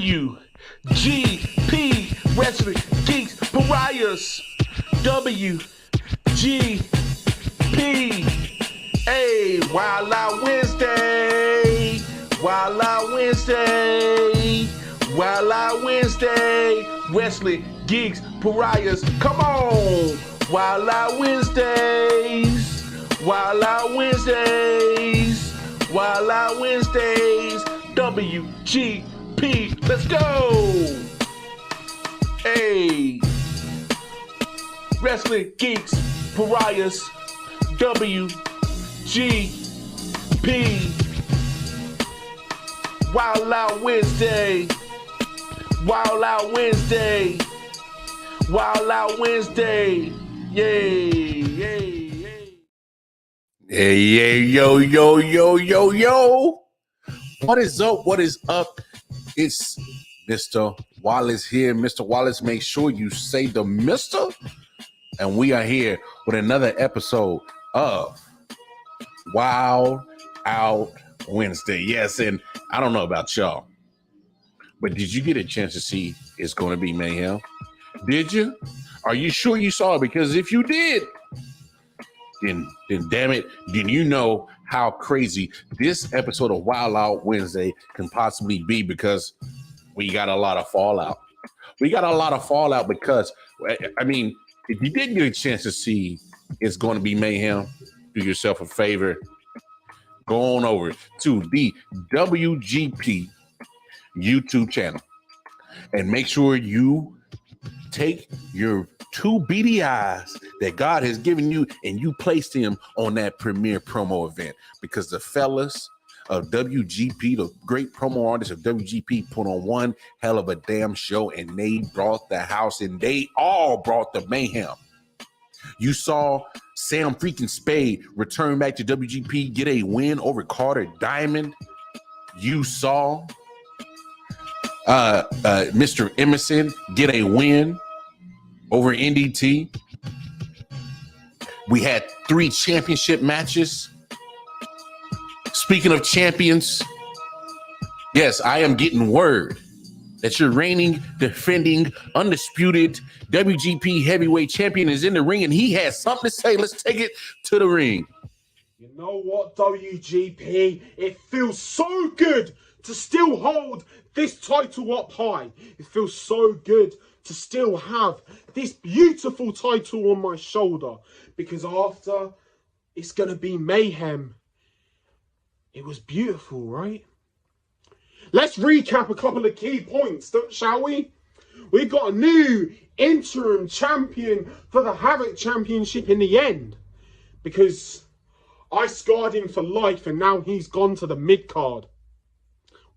WGP Wrestling Geeks Pariahs. WGP. Hey, Wild Out Wednesday. Wild Out Wednesday. Wild Out Wednesday. Wrestling Geeks Pariahs. Come on. Wild Out Wednesdays. Wild Out Wednesdays. Wild Out Wednesdays. WGP. Let's go. Hey. Wrestling Geeks Pariahs. WGP. Wild Out Wednesday. Wild Out Wednesday. Wild Out Wednesday. Yay, yay, yay. Hey, hey, yo, yo, yo, yo, yo. What is up? What is up? It's Mr. Wallace here. Mr. Wallace, make sure you say the Mr. And we are here with another episode of Wild Out Wednesday. Yes, and I don't know about y'all, but did you get a chance to see It's Going to Be Mayhem? Did you? Are you sure you saw it? Because if you did, then damn it, then you know how crazy this episode of Wild Out Wednesday can possibly be, because we got a lot of fallout. We got a lot of fallout because, I mean, if you didn't get a chance to see It's Going to Be Mayhem, do yourself a favor. Go on over to the WGP YouTube channel and make sure you take your two beady eyes that God has given you and you place them on that premiere promo event, because the fellas of WGP, the great promo artists of WGP, put on one hell of a damn show, and they brought the house, and they all brought the mayhem. You saw Sam freaking Spade return back to WGP, get a win over Carter Diamond. You saw Mr. Emerson get a win over NDT. We had 3 championship matches. Speaking of champions, yes, I am getting word that your reigning, defending, undisputed WGP heavyweight champion is in the ring, and he has something to say. Let's take it to the ring. You know what, WGP? It feels so good to still hold this title up high. It feels so good to still have this beautiful title on my shoulder, because after It's Gonna Be Mayhem, it was beautiful, right? Let's recap a couple of key points, shall we? We got a new interim champion for the Havoc Championship in the end, because I scarred him for life and now he's gone to the mid-card,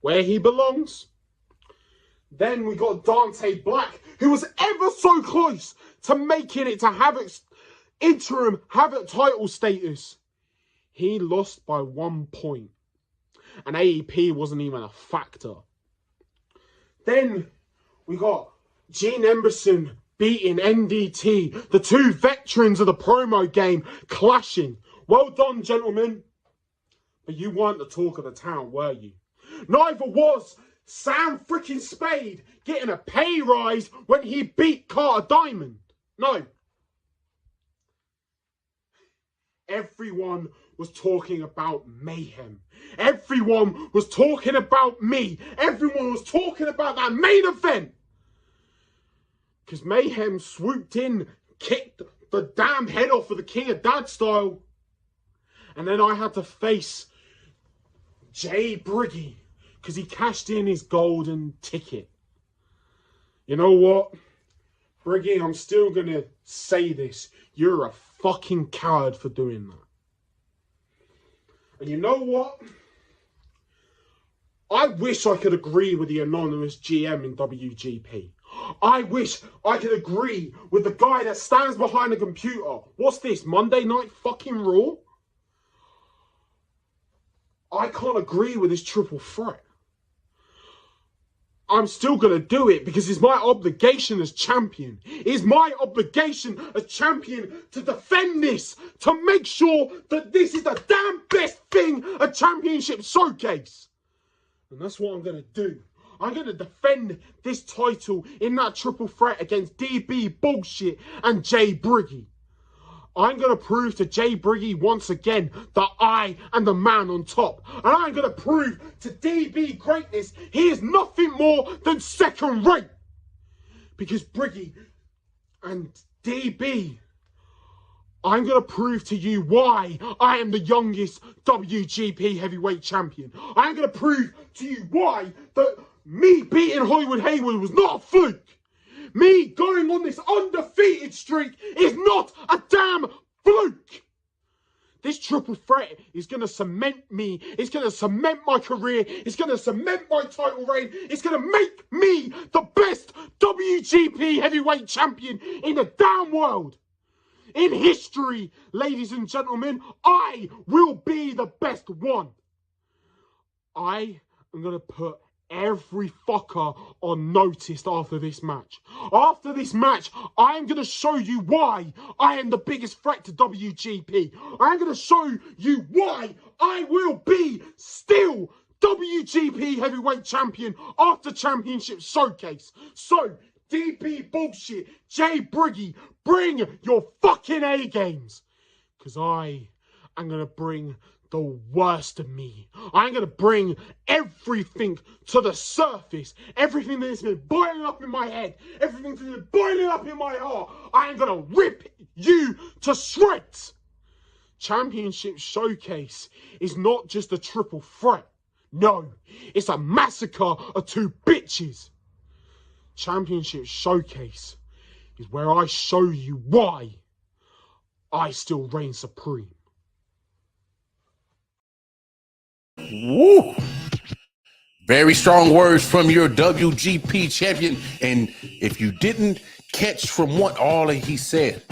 where he belongs. Then we got Dante Black, who was ever so close to making it to Havoc's interim Havoc title status. He lost by 1 point. And AEP wasn't even a factor. Then we got Gene Emberson beating NDT. The 2 veterans of the promo game clashing. Well done, gentlemen. But you weren't the talk of the town, were you? Neither was Sam freaking Spade getting a pay rise when he beat Carter Diamond. No. Everyone was talking about Mayhem. Everyone was talking about me. Everyone was talking about that main event. Because Mayhem swooped in, kicked the damn head off of the King of Dad style. And then I had to face Jay Briggy, because he cashed in his golden ticket. You know what? Briggy, I'm still going to say this. You're a fucking coward for doing that. And you know what? I wish I could agree with the anonymous GM in WGP. I wish I could agree with the guy that stands behind the computer. What's this, Monday Night fucking Raw? I can't agree with this triple threat. I'm still going to do it because it's my obligation as champion. It's my obligation as champion to defend this, to make sure that this is the damn best thing a championship showcase. And that's what I'm going to do. I'm going to defend this title in that triple threat against DB Bullshit and Jay Briggy. I'm going to prove to Jay Briggy once again that I am the man on top. And I'm going to prove to DB Greatness he is nothing more than second rate. Because Briggy and DB, I'm going to prove to you why I am the youngest WGP heavyweight champion. I'm going to prove to you why that me beating Hollywood Haywood was not a fluke. Me going on this undefeated streak is not a damn fluke. This triple threat is going to cement me. It's going to cement my career. It's going to cement my title reign. It's going to make me the best WGP heavyweight champion in the damn world. In history, ladies and gentlemen, I will be the best one. I am going to put every fucker on notice after this match. After this match, I am going to show you why I am the biggest threat to WGP. I am going to show you why I will be still WGP heavyweight champion after championship showcase. So, DB Bullshit, Jay Briggy, bring your fucking A games. Because I am going to bring the worst of me. I'm going to bring everything to the surface. Everything that's been boiling up in my head. Everything that's been boiling up in my heart. I am going to rip you to shreds. Championship Showcase is not just a triple threat. No, it's a massacre of two bitches. Championship Showcase is where I show you why I still reign supreme. Woo! Very strong words from your WGP champion. And if you didn't catch from what all that he said,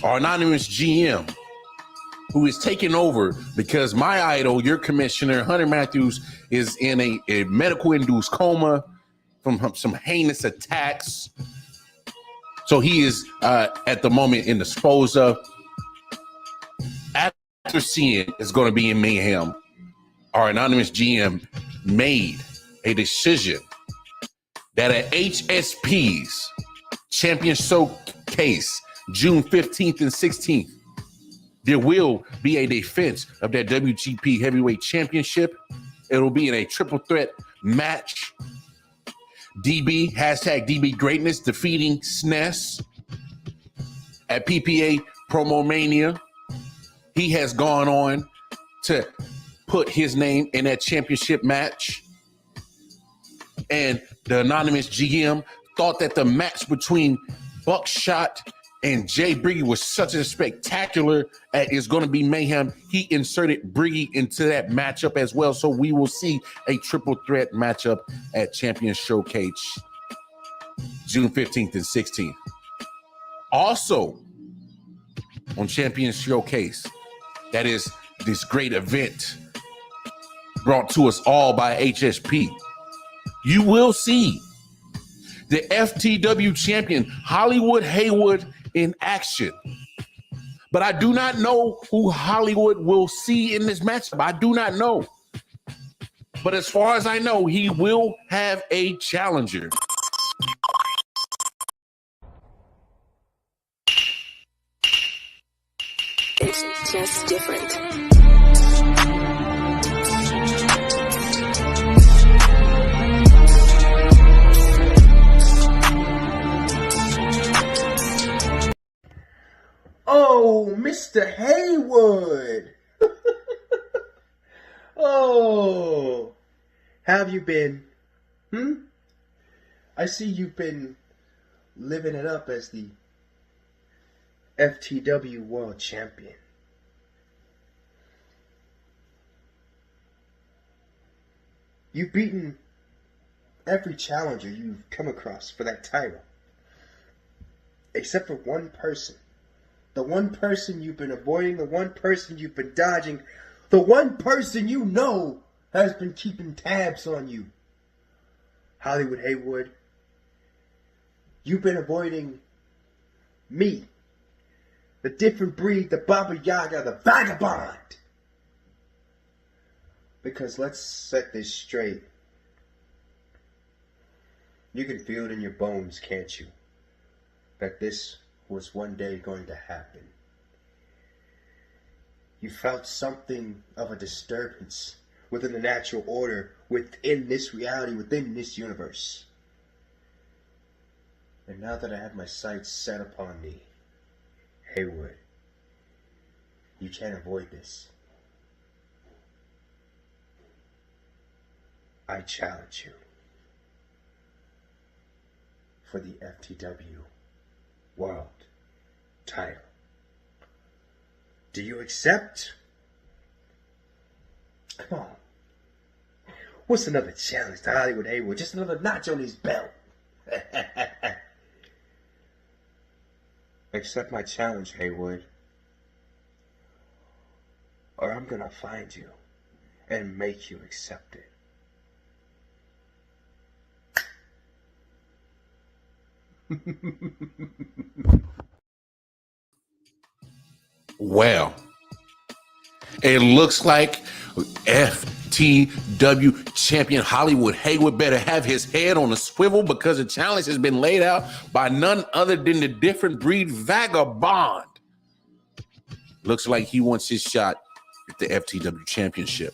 our anonymous GM, who is taking over because my idol, your commissioner, Hunter Matthews, is in a medical-induced coma from some heinous attacks. So he is at the moment indisposed of. After seeing it's going to be in Mayhem, our anonymous GM made a decision that at HSP's Champion Showcase, June 15th and 16th, there will be a defense of that WGP Heavyweight Championship. It'll be in a triple threat match. DB, hashtag DB Greatness, defeating SNES at PPA Promo Mania. He has gone on to put his name in that championship match. And the anonymous GM thought that the match between Buckshot and Jay Briggy was such a spectacular is going to be Mayhem. He inserted Briggy into that matchup as well. So we will see a triple threat matchup at Champion Showcase, June 15th and 16th. Also on Champion Showcase, that is this great event brought to us all by HSP. You will see the FTW champion, Hollywood Haywood, in action. But I do not know who Hollywood will see in this matchup. I do not know. But as far as I know, he will have a challenger. It's just different. Oh, Mr. Haywood. Oh, how have you been? I see you've been living it up as the FTW World Champion. You've beaten every challenger you've come across for that title. Except for one person. The one person you've been avoiding, the one person you've been dodging, the one person you know has been keeping tabs on you. Hollywood Haywood, you've been avoiding me. The different breed, the Baba Yaga, the vagabond. Because let's set this straight. You can feel it in your bones, can't you? That this was one day going to happen. You felt something of a disturbance within the natural order, within this reality, within this universe. And now that I have my sights set upon me, Haywood, you can't avoid this. I challenge you for the FTW World title. Do you accept? Come on. What's another challenge to Hollywood Haywood? Just another notch on his belt. Accept my challenge, Haywood, or I'm gonna find you and make you accept it. Well, it looks like FTW champion Hollywood Haywood better have his head on a swivel, because the challenge has been laid out by none other than the different breed Vagabond. Looks like he wants his shot at the FTW championship.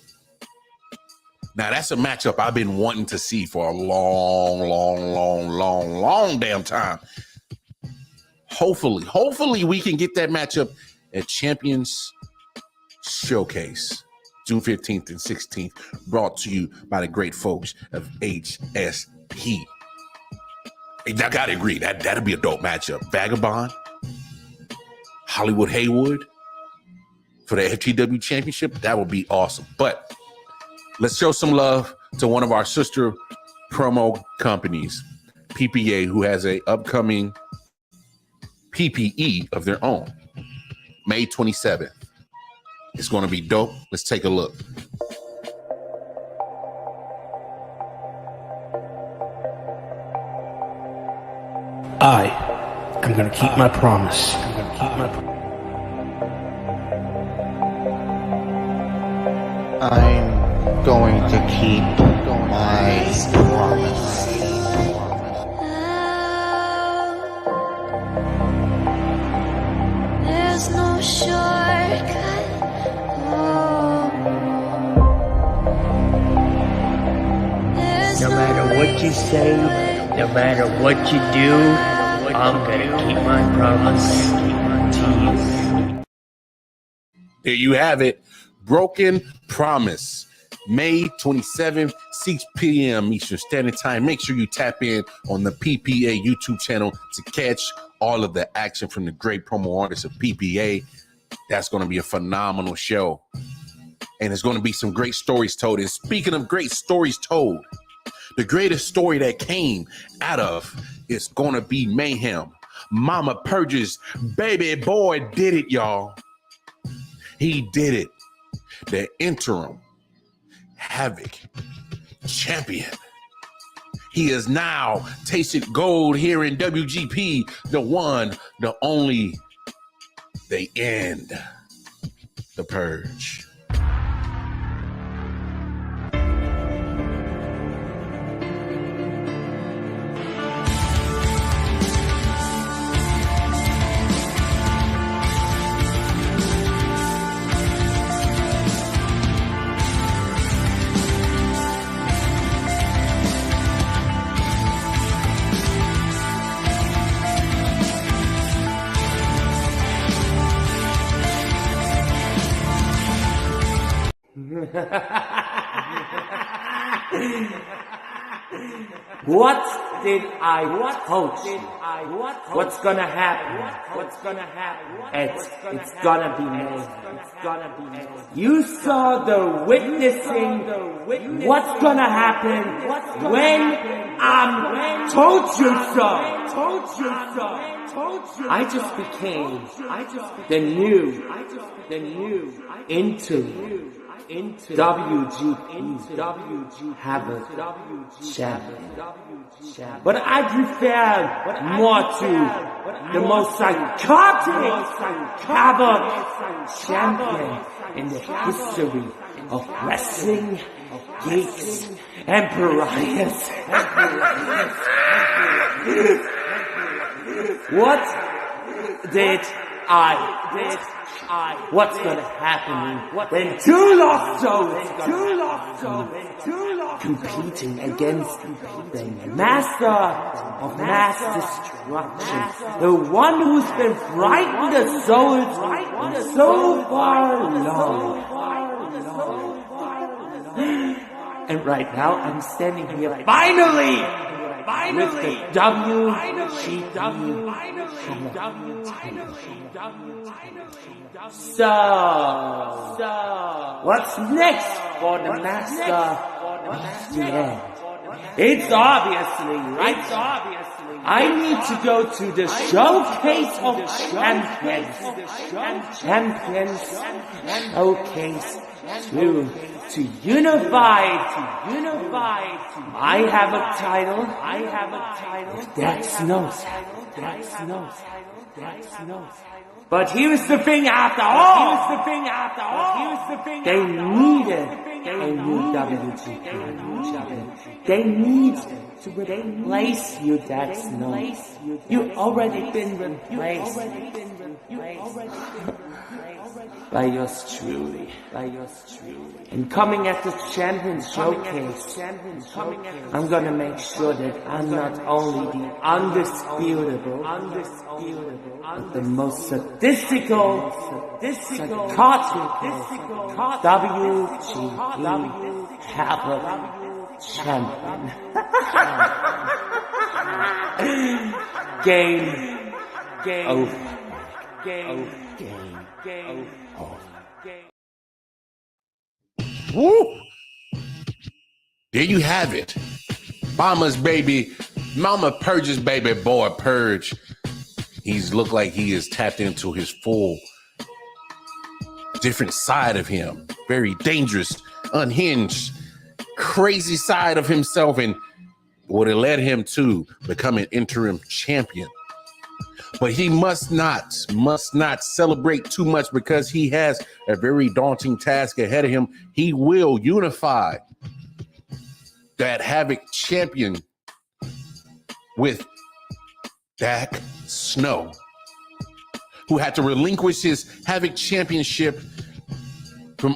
Now, that's a matchup I've been wanting to see for a long damn time. Hopefully we can get that matchup at Champions Showcase, June 15th and 16th, brought to you by the great folks of HSP. I gotta agree, that'll be a dope matchup. Vagabond, Hollywood Haywood for the FTW championship, that would be awesome. But let's show some love to one of our sister promo companies, PPA, who has a upcoming PPE of their own, May 27th. It's going to be dope. Let's take a look. I'm going to keep my promise. I'm going to keep my promise. There's no shortcut. No matter what you say, no matter what you do, I'm gonna keep my promise to you. There you have it. Broken Promise. May 27th, 6 p.m. Eastern Standard Time. Make sure you tap in on the PPA YouTube channel to catch all of the action from the great promo artists of PPA. That's going to be a phenomenal show. And there's going to be some great stories told. And speaking of great stories told, the greatest story that came out of is going to be Mayhem. Mama Purge's baby boy did it, y'all. He did it. The interim Havoc champion. He is now tasted gold here in WGP. The one, the only, the end. The Purge. What did I told you? What's gonna happen? It's gonna be me. You saw the witnessing. What's gonna happen when I'm told you so? I just became the new into WGP Havoc champion. But I prefer more to the most psychotic Havoc champion in the history of wrestling geeks and pariahs. What did what's gonna happen when two lost souls competing against the master of mass destruction, the one who's been frightened the souls so far along. And right now I'm standing here finally with the WGP So, what's next for the master of the end? It's obviously, right? I need to go to the showcase of champions. Showcase to unify. I have a title. That's no title. But here's the thing after all. They needed a new WGP. They need to replace you, that's no. You've already been replaced by yours truly. And coming at the champion showcase, I'm gonna make sure that I'm not only the undisputable, but the most sadistical, psychotic WGP Havoc champion. Game over. Woo! There you have it. Mama's baby, Mama Purge's baby boy Purge. He's looked like he is tapped into his full different side of him. Very dangerous, unhinged, crazy side of himself, and what it led him to become an interim champion. But he must not celebrate too much because he has a very daunting task ahead of him. He will unify that Havoc champion with Dak Snow, who had to relinquish his Havoc championship from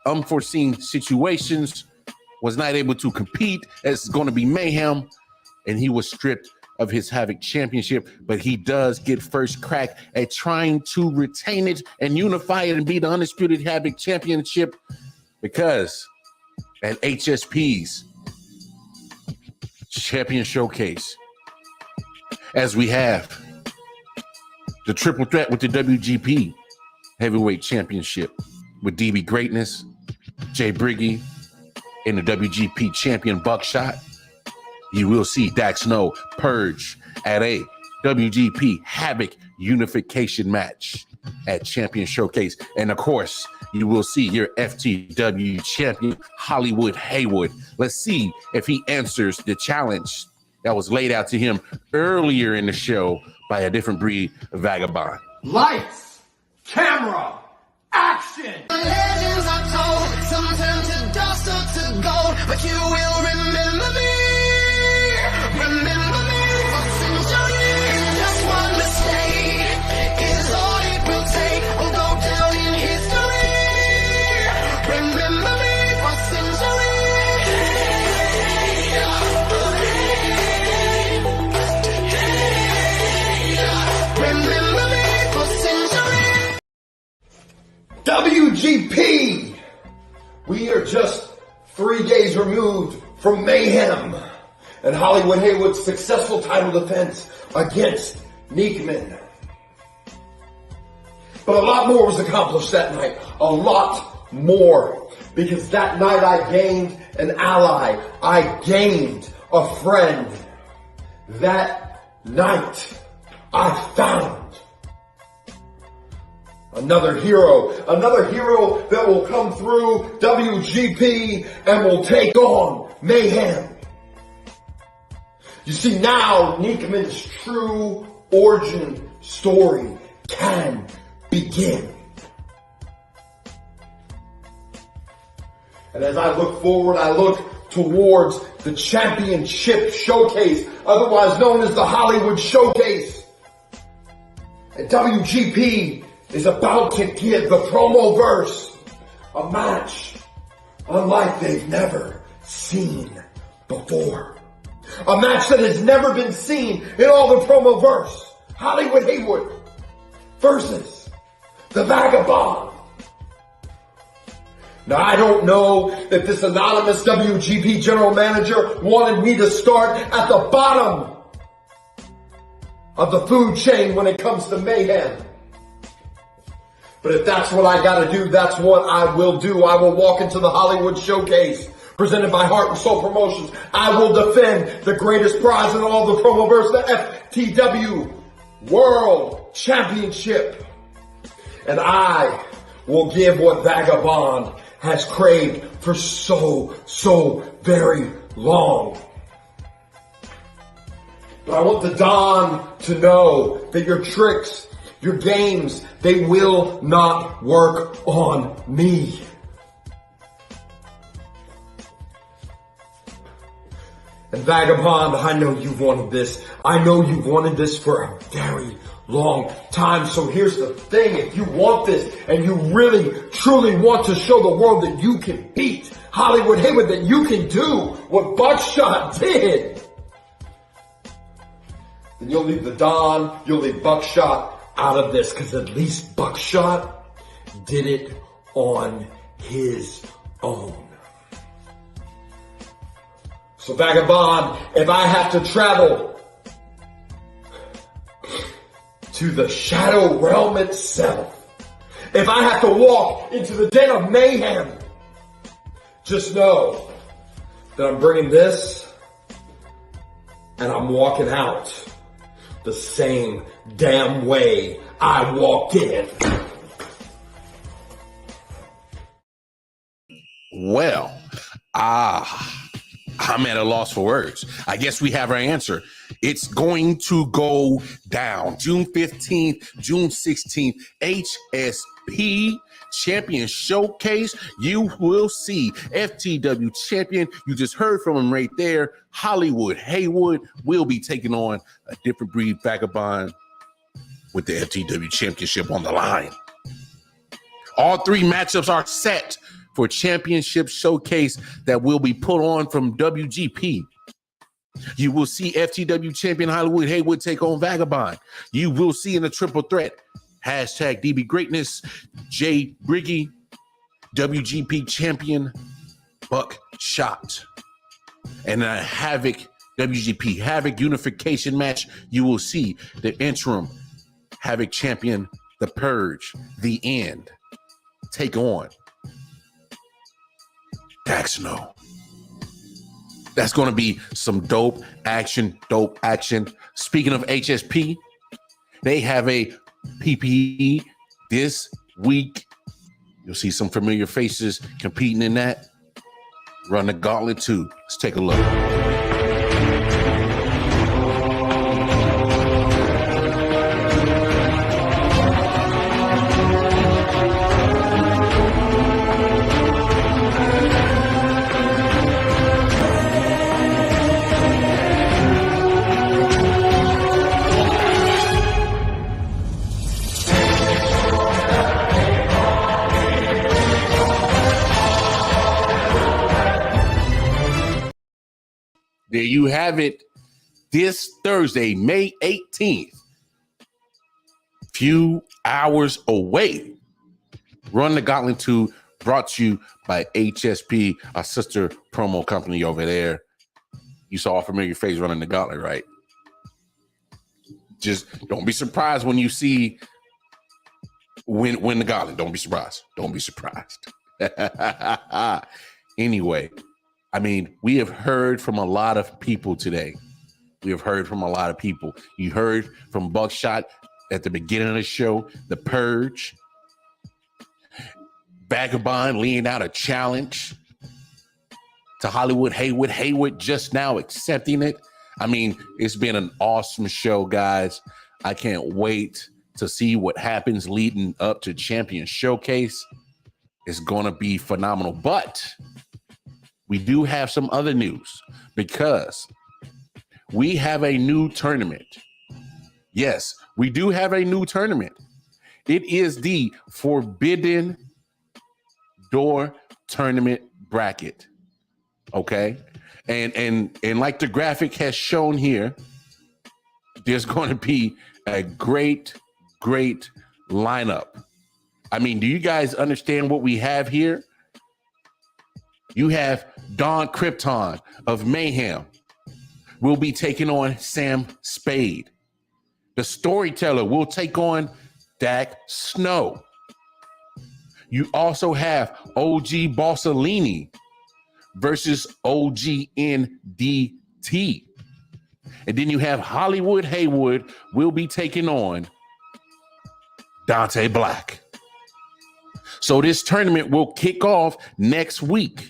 unforeseen situations, was not able to compete. It's going to be Mayhem, and he was stripped of his Havoc championship, but he does get first crack at trying to retain it and unify it and be the undisputed Havoc championship, because at HSP's champion showcase, as we have the triple threat with the WGP heavyweight championship with DB Greatness, Jay Briggy, and the WGP champion Buckshot, you will see Dak Snow Purge at a WGP Havoc unification match at Champion Showcase. And of course, you will see your FTW champion, Hollywood Haywood. Let's see if he answers the challenge that was laid out to him earlier in the show by a different breed vagabond. Lights, camera, action! Legends are told, some turn to dust or to gold, but you will remember me. Remember me for centuries. Just one mistake is all it will take. We'll go down in history. Remember me for centuries. Remember me for centuries. WGP! We are just 3 days removed from Mayhem and Hollywood Haywood's successful title defense against Neekman. But a lot more was accomplished that night. A lot more. Because that night I gained an ally. I gained a friend. That night I found another hero that will come through WGP and will take on Mayhem. You see, now Neekman's true origin story can begin. And as I look forward, I look towards the championship showcase, otherwise known as the Hollywood Showcase. And WGP is about to give the promo verse a match unlike they've never seen before. A match that has never been seen in all the promo verse. Hollywood Haywood versus the Vagabond. Now, I don't know if this anonymous WGP general manager wanted me to start at the bottom of the food chain when it comes to Mayhem. But if that's what I gotta do, that's what I will do. I will walk into the Hollywood Showcase presented by Heart and Soul Promotions. I will defend the greatest prize in all the promoverse, the FTW World Championship. And I will give what Vagabond has craved for so very long. But I want the Don to know that your tricks, your games, they will not work on me. And Vagabond, I know you've wanted this. I know you've wanted this for a very long time. So here's the thing. If you want this and you really, truly want to show the world that you can beat Hollywood Haywood, that you can do what Buckshot did, then you'll leave the Don, you'll leave Buckshot out of this, because at least Buckshot did it on his own. So Vagabond, if I have to travel to the Shadow Realm itself, if I have to walk into the den of mayhem, just know that I'm bringing this and I'm walking out the same damn way I walked in. Well, I'm at a loss for words. I guess we have our answer. It's going to go down June 15th, June 16th, HSP Champion Showcase. You will see FTW champion. You just heard from him right there. Hollywood Haywood will be taking on a different breed Vagabond with the FTW championship on the line. All three matchups are set for championship showcase that will be put on from WGP. You will see FTW champion Hollywood Haywood take on Vagabond. You will see in a triple threat, hashtag DB Greatness, Jay Briggy, WGP champion Buckshot. And a Havoc, WGP Havoc unification match, you will see the interim Havoc champion, The Purge, The End, take on Daxno. That's going to be some dope action. Speaking of HSP, they have a PPE this week. You'll see some familiar faces competing in that. Run the Gauntlet 2. Let's take a look. There you have it. This Thursday, May 18th. Few hours away. Run the Gauntlet 2, brought to you by HSP, our sister promo company over there. You saw a familiar face running the Gauntlet, right? Just don't be surprised when you see win the Gauntlet. Don't be surprised. Don't be surprised. Anyway, I mean, we have heard from a lot of people today. We have heard from a lot of people. You heard from Buckshot at the beginning of the show, The Purge. Vagabond laying out a challenge to Hollywood Haywood. Haywood just now accepting it. I mean, it's been an awesome show, guys. I can't wait to see what happens leading up to Champion Showcase. It's going to be phenomenal. But we do have some other news because we have a new tournament. Yes, we do have a new tournament. It is the Forbidden Door Tournament bracket. Okay. And like the graphic has shown here, there's going to be a great lineup. I mean, do you guys understand what we have here? You have Don Krypton of Mayhem will be taking on Sam Spade. The Storyteller will take on Dak Snow. You also have OG Bossellini versus OG NDT. And then you have Hollywood Haywood will be taking on Dante Black. So this tournament will kick off next week.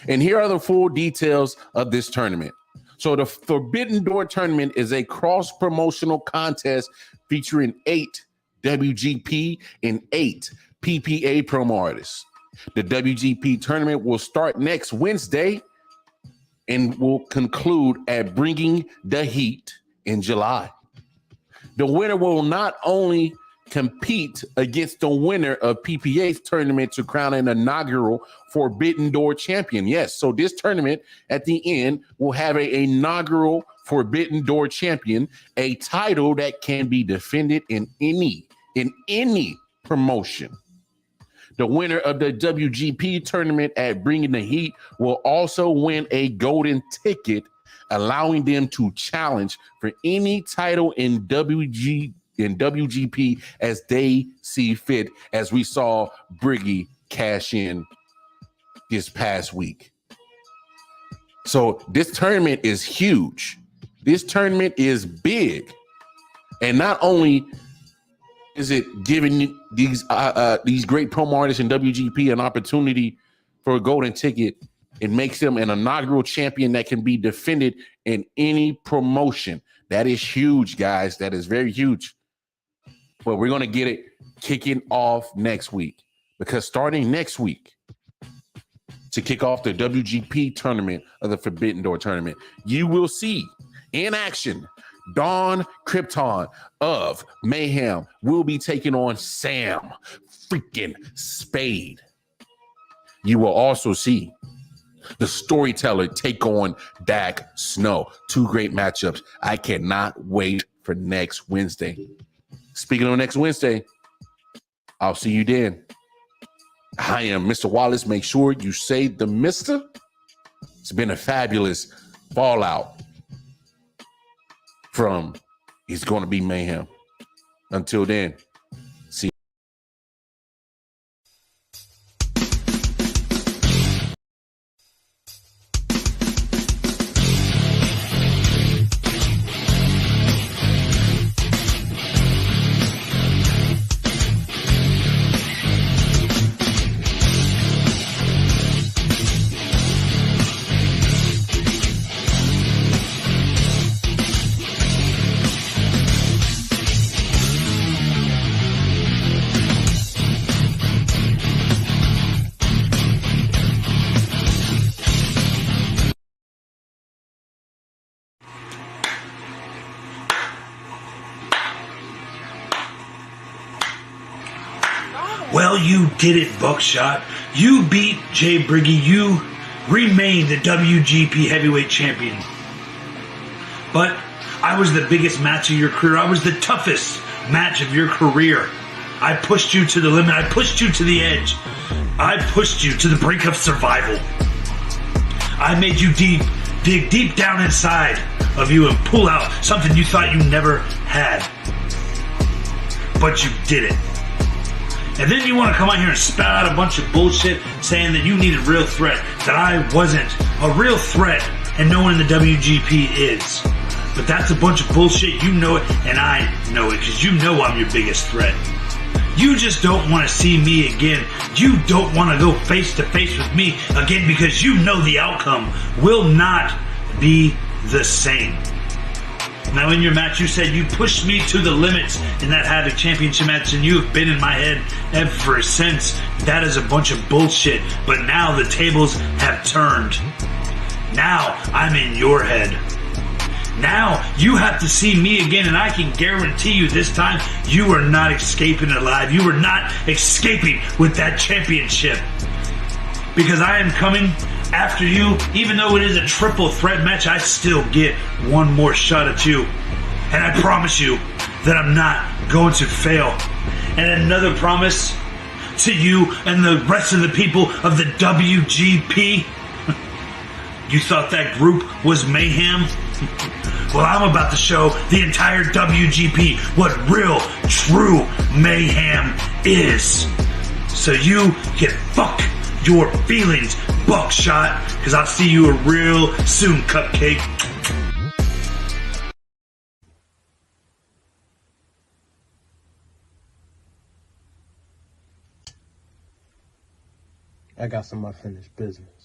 And here are the full details of this tournament. So the Forbidden Door Tournament is a cross-promotional contest featuring 8 WGP and 8 PPA promo artists. The WGP tournament will start next Wednesday and will conclude at Bringing the Heat in July. The winner will not only compete against the winner of PPA's tournament to crown an inaugural Forbidden Door champion. Yes, so this tournament at the end will have an inaugural Forbidden Door champion, a title that can be defended in any promotion. The winner of the WGP tournament at Bringing the Heat will also win a golden ticket, allowing them to challenge for any title in WGP as they see fit, as we saw Briggy cash in this past week. So this tournament is huge. This tournament is big. And not only is it giving these great promo artists in WGP an opportunity for a golden ticket, it makes them an inaugural champion that can be defended in any promotion. That is huge, guys. That is very huge. But we're going to get it kicking off next week, because starting next week to kick off the WGP tournament of the Forbidden Door tournament, you will see in action Don Krypton of Mayhem will be taking on Sam freaking Spade. You will also see the Storyteller take on Dak Snow. 2 great matchups. I cannot wait for next Wednesday. Speaking of next Wednesday, I'll see you then. I am Mr. Wallace. Make sure you say the Mr. It's been a fabulous fallout from It's Going to Be Mayhem. Until then, see you. Well, you did it, Buckshot. You beat Jay Briggy. You remain the WGP Heavyweight Champion. But I was the biggest match of your career. I was the toughest match of your career. I pushed you to the limit. I pushed you to the edge. I pushed you to the brink of survival. I made you dig deep down inside of you and pull out something you thought you never had. But you did it. And then you want to come out here and spout out a bunch of bullshit saying that you need a real threat, that I wasn't a real threat, and no one in the WGP is. But that's a bunch of bullshit. You know it, and I know it, because you know I'm your biggest threat. You just don't want to see me again. You don't want to go face to face with me again, because you know the outcome will not be the same. Now, in your match, you said you pushed me to the limits in that Havoc Championship match, and you have been in my head ever since. That is a bunch of bullshit. But now the tables have turned. Now I'm in your head. Now you have to see me again, and I can guarantee you this time you are not escaping alive. You are not escaping with that championship. Because I am coming after you. Even though it is a triple threat match, I still get one more shot at you. And I promise you that I'm not going to fail. And another promise to you and the rest of the people of the WGP. You thought that group was Mayhem? Well, I'm about to show the entire WGP what real, true Mayhem is. So you can fuck your feelings, Buckshot, because I'll see you real soon, Cupcake. I got some unfinished business.